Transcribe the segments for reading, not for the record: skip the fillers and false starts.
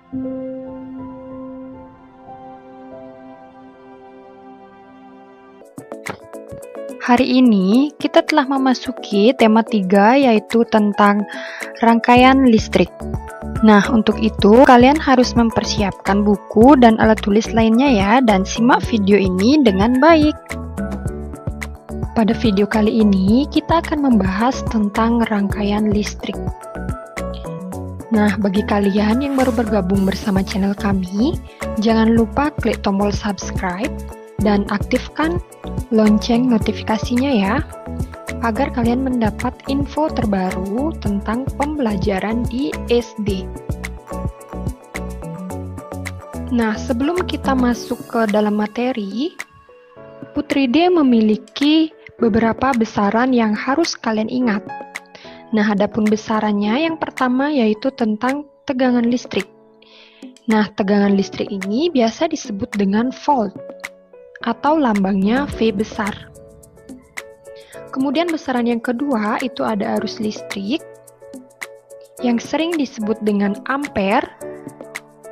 Hari ini kita telah memasuki tema 3 yaitu tentang rangkaian listrik. Nah, untuk itu kalian harus mempersiapkan buku dan alat tulis lainnya ya, dan simak video ini dengan baik. Pada video kali ini kita akan membahas tentang rangkaian listrik. Nah, bagi kalian yang baru bergabung bersama channel kami, jangan lupa klik tombol subscribe dan aktifkan lonceng notifikasinya ya, agar kalian mendapat info terbaru tentang pembelajaran di SD. Nah, sebelum kita masuk ke dalam materi, Putri D memiliki beberapa besaran yang harus kalian ingat. Nah, adapun besarannya yang pertama yaitu tentang tegangan listrik. Nah, tegangan listrik ini biasa disebut dengan volt atau lambangnya V besar. Kemudian besaran yang kedua itu ada arus listrik yang sering disebut dengan ampere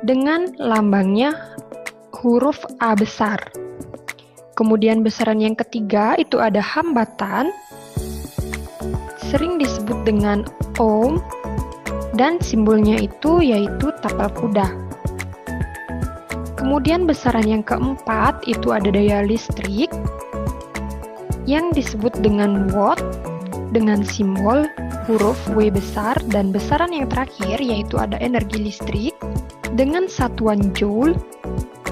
dengan lambangnya huruf A besar. Kemudian besaran yang ketiga itu ada hambatan sering disebut dengan ohm dan simbolnya itu yaitu tapal kuda. Kemudian besaran yang keempat itu ada daya listrik yang disebut dengan watt dengan simbol huruf W besar, dan besaran yang terakhir yaitu ada energi listrik dengan satuan joule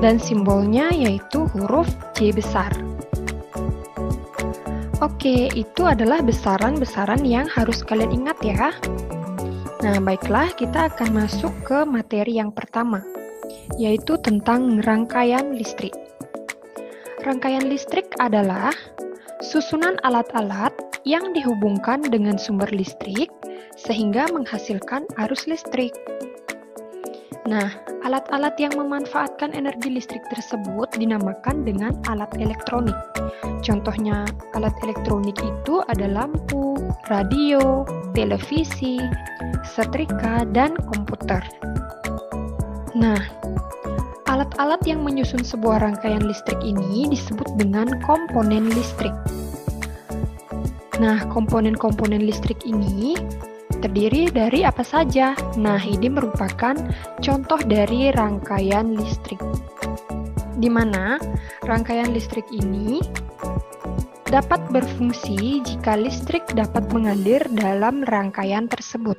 dan simbolnya yaitu huruf J besar. Oke, itu adalah besaran-besaran yang harus kalian ingat ya. Nah, baiklah, kita akan masuk ke materi yang pertama, yaitu tentang rangkaian listrik. Rangkaian listrik adalah susunan alat-alat yang dihubungkan dengan sumber listrik sehingga menghasilkan arus listrik. Nah, alat-alat yang memanfaatkan energi listrik tersebut dinamakan dengan alat elektronik. Contohnya, alat elektronik itu ada lampu, radio, televisi, setrika, dan komputer. Nah, alat-alat yang menyusun sebuah rangkaian listrik ini disebut dengan komponen listrik. Nah, komponen-komponen listrik ini terdiri dari apa saja? Nah, ini merupakan contoh dari rangkaian listrik, di mana rangkaian listrik ini dapat berfungsi jika listrik dapat mengalir dalam rangkaian tersebut.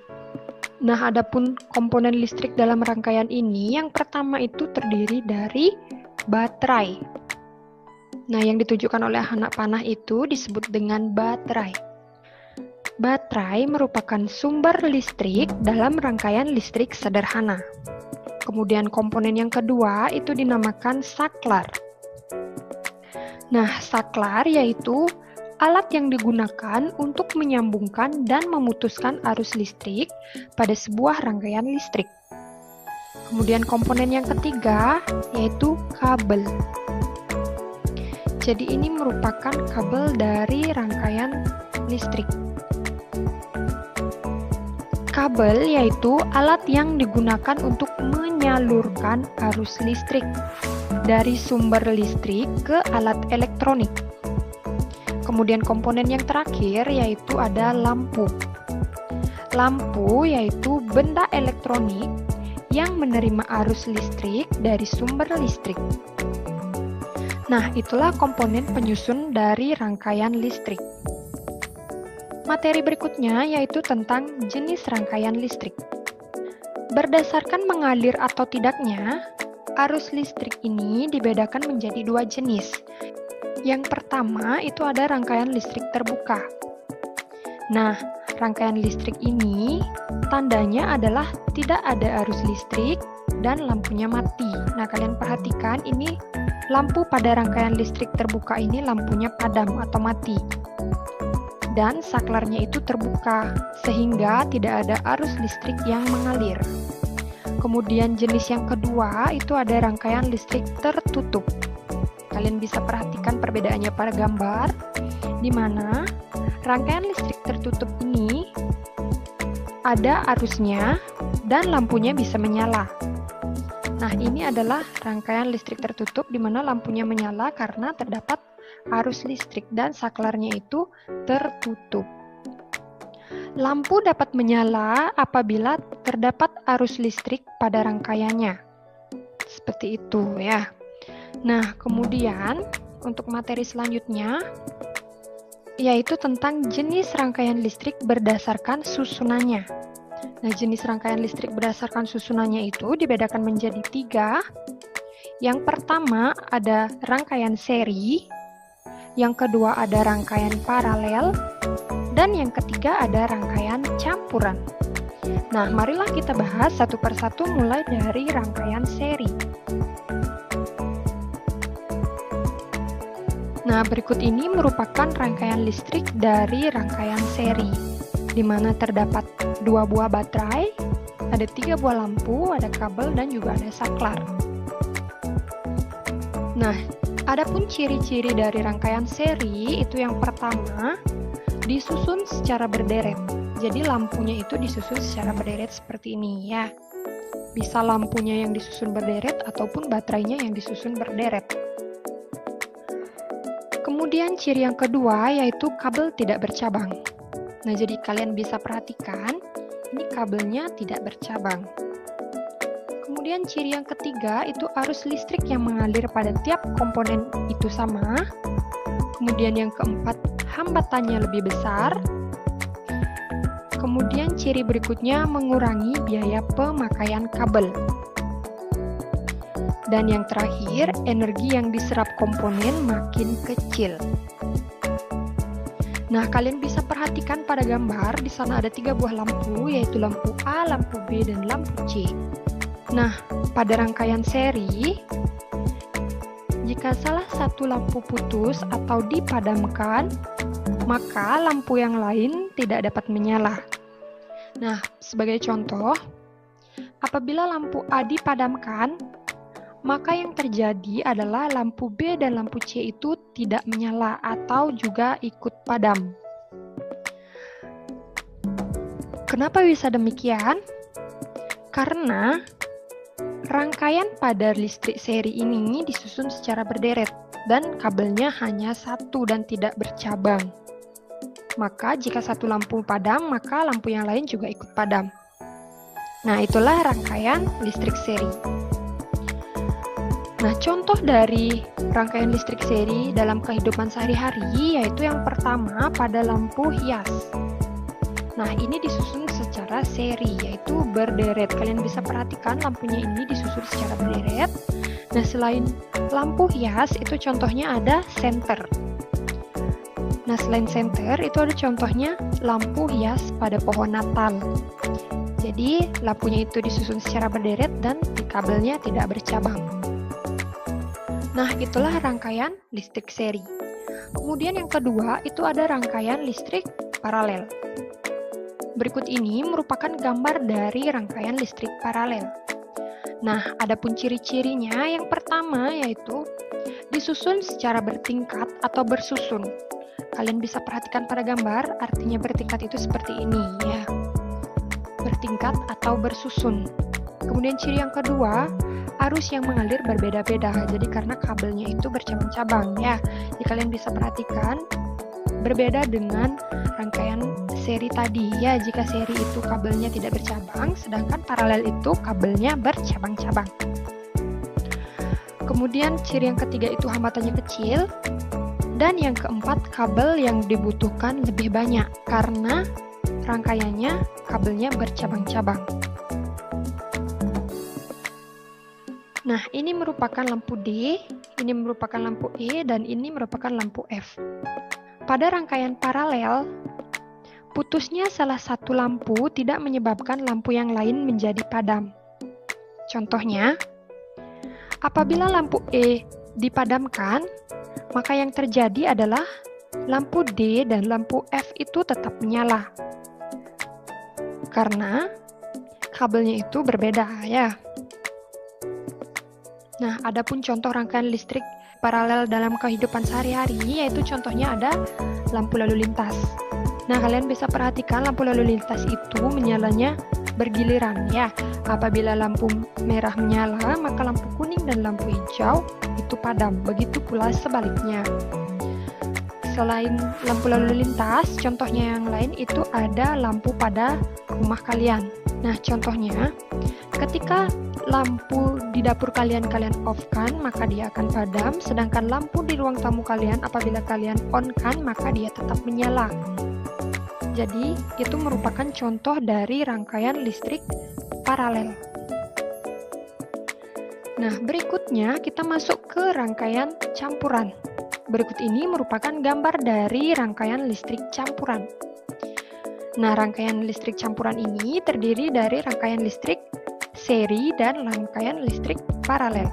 Nah, adapun komponen listrik dalam rangkaian ini, yang pertama itu terdiri dari baterai. Nah, yang ditujukan oleh anak panah itu disebut dengan baterai. Baterai merupakan sumber listrik dalam rangkaian listrik sederhana. Kemudian komponen yang kedua itu dinamakan saklar. Nah, saklar yaitu alat yang digunakan untuk menyambungkan dan memutuskan arus listrik pada sebuah rangkaian listrik. Kemudian komponen yang ketiga yaitu kabel. Jadi ini merupakan kabel dari rangkaian listrik. Kabel yaitu alat yang digunakan untuk menyalurkan arus listrik dari sumber listrik ke alat elektronik. Kemudian komponen yang terakhir yaitu ada lampu. Lampu yaitu benda elektronik yang menerima arus listrik dari sumber listrik. Nah, itulah komponen penyusun dari rangkaian listrik. Materi berikutnya yaitu tentang jenis rangkaian listrik. Berdasarkan mengalir atau tidaknya, arus listrik ini dibedakan menjadi dua jenis. Yang pertama itu ada rangkaian listrik terbuka. Nah, rangkaian listrik ini tandanya adalah tidak ada arus listrik dan lampunya mati. Nah, kalian perhatikan ini lampu pada rangkaian listrik terbuka ini lampunya padam atau mati. Dan saklarnya itu terbuka, sehingga tidak ada arus listrik yang mengalir. Kemudian jenis yang kedua itu ada rangkaian listrik tertutup. Kalian bisa perhatikan perbedaannya pada gambar, di mana rangkaian listrik tertutup ini ada arusnya dan lampunya bisa menyala. Nah, ini adalah rangkaian listrik tertutup di mana lampunya menyala karena terdapat arus listrik dan saklarnya itu tertutup. Lampu dapat menyala apabila terdapat arus listrik pada rangkaiannya. Seperti itu ya. Nah, kemudian untuk materi selanjutnya yaitu tentang jenis rangkaian listrik berdasarkan susunannya. Nah, jenis rangkaian listrik berdasarkan susunannya itu dibedakan menjadi 3. Yang pertama ada rangkaian seri, yang kedua ada rangkaian paralel, dan yang ketiga ada rangkaian campuran. Nah, marilah kita bahas satu persatu mulai dari rangkaian seri. Nah, berikut ini merupakan rangkaian listrik dari rangkaian seri, di mana terdapat 2 buah baterai, ada 3 buah lampu, ada kabel, dan juga ada saklar. Nah, adapun ciri-ciri dari rangkaian seri itu yang pertama, disusun secara berderet. Jadi lampunya itu disusun secara berderet seperti ini ya. Bisa lampunya yang disusun berderet ataupun baterainya yang disusun berderet. Kemudian ciri yang kedua yaitu kabel tidak bercabang. Nah, jadi kalian bisa perhatikan, ini kabelnya tidak bercabang. Kemudian ciri yang ketiga itu arus listrik yang mengalir pada tiap komponen itu sama. Kemudian yang keempat, hambatannya lebih besar. Kemudian ciri berikutnya mengurangi biaya pemakaian kabel. Dan yang terakhir, energi yang diserap komponen makin kecil. Nah, kalian bisa perhatikan pada gambar, di sana ada 3 buah lampu, yaitu lampu A, lampu B, dan lampu C. Nah, pada rangkaian seri, jika salah satu lampu putus atau dipadamkan, maka lampu yang lain tidak dapat menyala. Nah, sebagai contoh, apabila lampu A dipadamkan, maka yang terjadi adalah lampu B dan lampu C itu tidak menyala atau juga ikut padam. Kenapa bisa demikian? Karena rangkaian pada listrik seri ini disusun secara berderet dan kabelnya hanya satu dan tidak bercabang. Maka jika satu lampu padam, maka lampu yang lain juga ikut padam. Nah, itulah rangkaian listrik seri. Nah, contoh dari rangkaian listrik seri dalam kehidupan sehari-hari yaitu yang pertama pada lampu hias. Nah, ini disusun secara seri, yaitu berderet. Kalian bisa perhatikan lampunya ini disusun secara berderet. Nah, selain lampu hias, itu contohnya ada senter. Nah, selain senter, itu ada contohnya lampu hias pada pohon Natal. Jadi, lampunya itu disusun secara berderet dan kabelnya tidak bercabang. Nah, itulah rangkaian listrik seri. Kemudian yang kedua, itu ada rangkaian listrik paralel. Berikut ini merupakan gambar dari rangkaian listrik paralel. Nah, adapun ciri-cirinya yang pertama yaitu disusun secara bertingkat atau bersusun. Kalian bisa perhatikan pada gambar, artinya bertingkat itu seperti ini ya. Bertingkat atau bersusun. Kemudian ciri yang kedua, arus yang mengalir berbeda-beda. Jadi karena kabelnya itu bercabang-cabang ya. Jadi kalian bisa perhatikan berbeda dengan rangkaian seri tadi ya. Jika seri itu kabelnya tidak bercabang, sedangkan paralel itu kabelnya bercabang-cabang. Kemudian ciri yang ketiga itu hambatannya kecil. Dan yang keempat, kabel yang dibutuhkan lebih banyak karena rangkaiannya kabelnya bercabang-cabang. Nah, ini merupakan lampu D, ini merupakan lampu E, dan ini merupakan lampu F. Pada rangkaian paralel, putusnya salah satu lampu tidak menyebabkan lampu yang lain menjadi padam. Contohnya, apabila lampu E dipadamkan, maka yang terjadi adalah lampu D dan lampu F itu tetap menyala. Karena kabelnya itu berbeda ya. Nah, adapun contoh rangkaian listrik paralel dalam kehidupan sehari-hari, yaitu contohnya ada lampu lalu lintas. Nah, kalian bisa perhatikan lampu lalu lintas itu menyalanya bergiliran ya. Apabila lampu merah menyala, maka lampu kuning dan lampu hijau itu padam. Begitu pula sebaliknya. Selain lampu lalu lintas, contohnya yang lain itu ada lampu pada rumah kalian. Nah, contohnya ketika lampu di dapur kalian off-kan, maka dia akan padam, sedangkan lampu di ruang tamu kalian apabila kalian on-kan, maka dia tetap menyala. Jadi, itu merupakan contoh dari rangkaian listrik paralel. Nah, berikutnya kita masuk ke rangkaian campuran. Berikut ini merupakan gambar dari rangkaian listrik campuran. Nah, rangkaian listrik campuran ini terdiri dari rangkaian listrik seri dan rangkaian listrik paralel.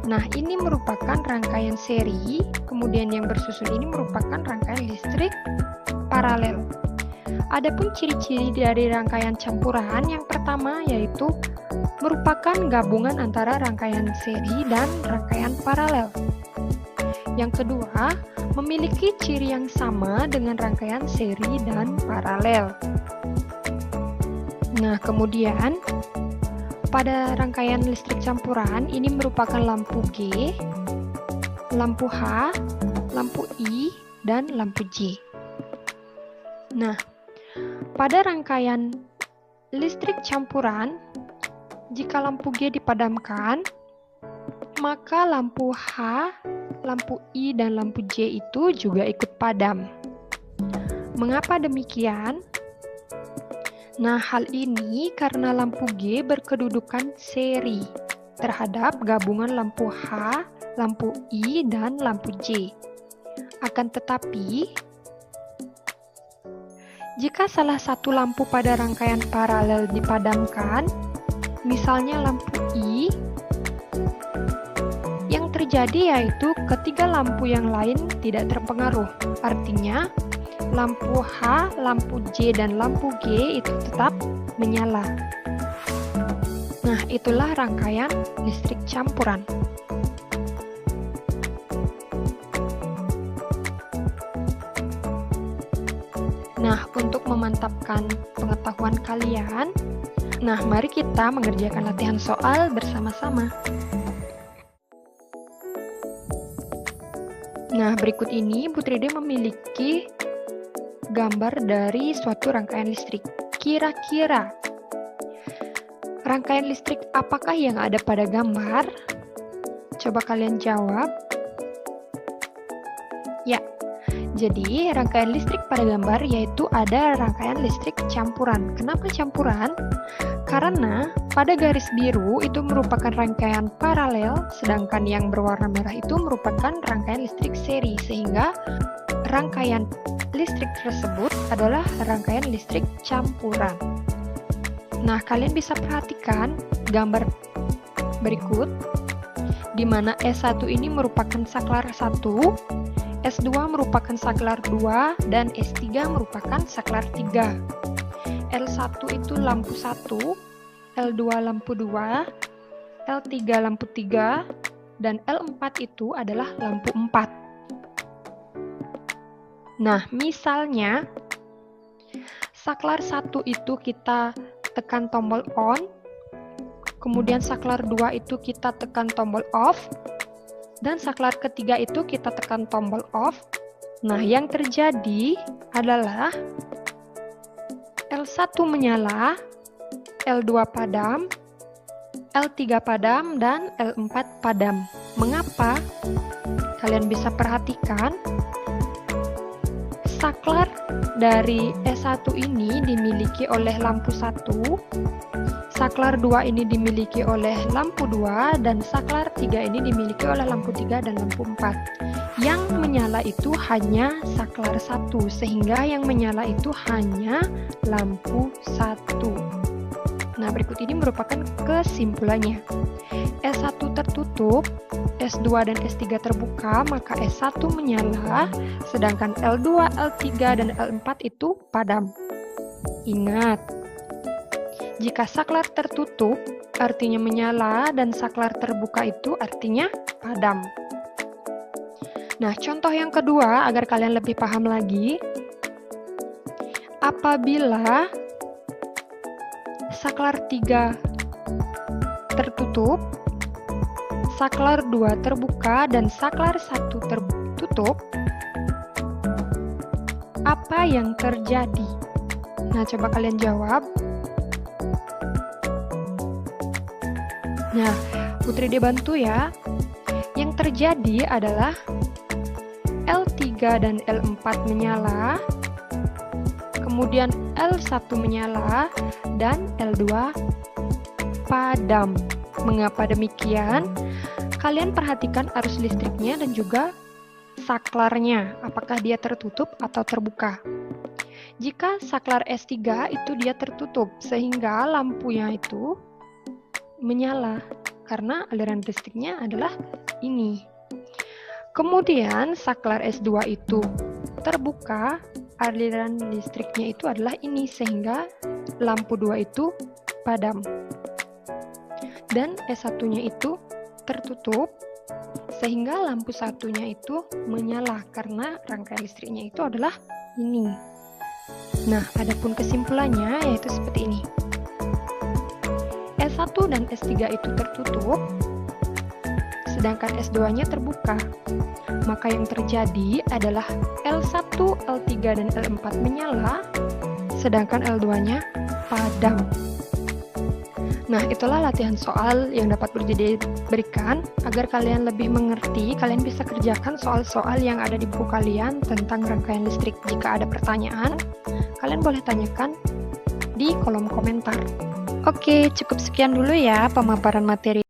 Nah, ini merupakan rangkaian seri, kemudian yang bersusun ini merupakan rangkaian listrik paralel. Adapun ciri-ciri dari rangkaian campuran, yang pertama yaitu merupakan gabungan antara rangkaian seri dan rangkaian paralel. Yang kedua, memiliki ciri yang sama dengan rangkaian seri dan paralel. Nah, kemudian pada rangkaian listrik campuran ini merupakan lampu G, lampu H, lampu I, dan lampu J. Nah, pada rangkaian listrik campuran, jika lampu G dipadamkan, maka lampu H, lampu I, dan lampu J itu juga ikut padam. Mengapa demikian? Nah, hal ini karena lampu G berkedudukan seri terhadap gabungan lampu H, lampu I, dan lampu J. Akan tetapi, jika salah satu lampu pada rangkaian paralel dipadamkan, misalnya lampu I, yang terjadi yaitu ketiga lampu yang lain tidak terpengaruh. Artinya, lampu H, lampu J, dan lampu G itu tetap menyala. Nah, itulah rangkaian listrik campuran. Nah, untuk memantapkan pengetahuan kalian, mari kita mengerjakan latihan soal bersama-sama. Nah, berikut ini Bu Tride memiliki gambar dari suatu rangkaian listrik. Kira-kira rangkaian listrik apakah yang ada pada gambar? Coba kalian jawab. Ya, jadi rangkaian listrik pada gambar yaitu ada rangkaian listrik campuran. Kenapa campuran? Karena pada garis biru itu merupakan rangkaian paralel, sedangkan yang berwarna merah itu merupakan rangkaian listrik seri, sehingga rangkaian listrik tersebut adalah rangkaian listrik campuran. Nah, kalian bisa perhatikan gambar berikut, di mana S1 ini merupakan saklar 1, S2 merupakan saklar 2, dan S3 merupakan saklar 3. L1 itu lampu 1, L2 lampu 2, L3 lampu 3, dan L4 itu adalah lampu 4. Nah, misalnya saklar 1 itu kita tekan tombol on, kemudian saklar 2 itu kita tekan tombol off, dan saklar ketiga itu kita tekan tombol off. Nah, yang terjadi adalah L1 menyala, L2 padam, L3 padam, dan L4 padam. Mengapa? Kalian bisa perhatikan, saklar dari S1 ini dimiliki oleh lampu 1, saklar 2 ini dimiliki oleh lampu 2, dan saklar 3 ini dimiliki oleh lampu 3 dan lampu 4. Yang menyala itu hanya saklar 1, sehingga yang menyala itu hanya lampu 1. Nah, berikut ini merupakan kesimpulannya. S1 tertutup, S2 dan S3 terbuka, maka S1 menyala, sedangkan L2, L3, dan L4 itu padam. Ingat, jika saklar tertutup artinya menyala dan saklar terbuka itu artinya padam. Nah, contoh yang kedua agar kalian lebih paham lagi, apabila saklar 3 tertutup, saklar 2 terbuka, dan saklar 1 tertutup, apa yang terjadi? Nah, coba kalian jawab. Nah, Putri dibantu ya. Yang terjadi adalah L3 dan L4 menyala, kemudian L1 menyala, dan L2 padam. Mengapa demikian? Kalian perhatikan arus listriknya dan juga saklarnya, apakah dia tertutup atau terbuka. Jika saklar S3 itu dia tertutup, sehingga lampunya itu menyala, karena aliran listriknya adalah ini. Kemudian saklar S2 itu terbuka, aliran listriknya itu adalah ini, sehingga lampu 2 itu padam. Dan S1-nya itu tertutup, sehingga lampu satunya itu menyala, karena rangkaian listriknya itu adalah ini. Nah, adapun kesimpulannya yaitu seperti ini. S1 dan S3 itu tertutup, sedangkan S2-nya terbuka. Maka yang terjadi adalah L1, L3, dan L4 menyala, sedangkan L2-nya padam. Nah, itulah latihan soal yang dapat diberikan agar kalian lebih mengerti. Kalian bisa kerjakan soal-soal yang ada di buku kalian tentang rangkaian listrik. Jika ada pertanyaan, kalian boleh tanyakan di kolom komentar. Oke, cukup sekian dulu ya pemaparan materi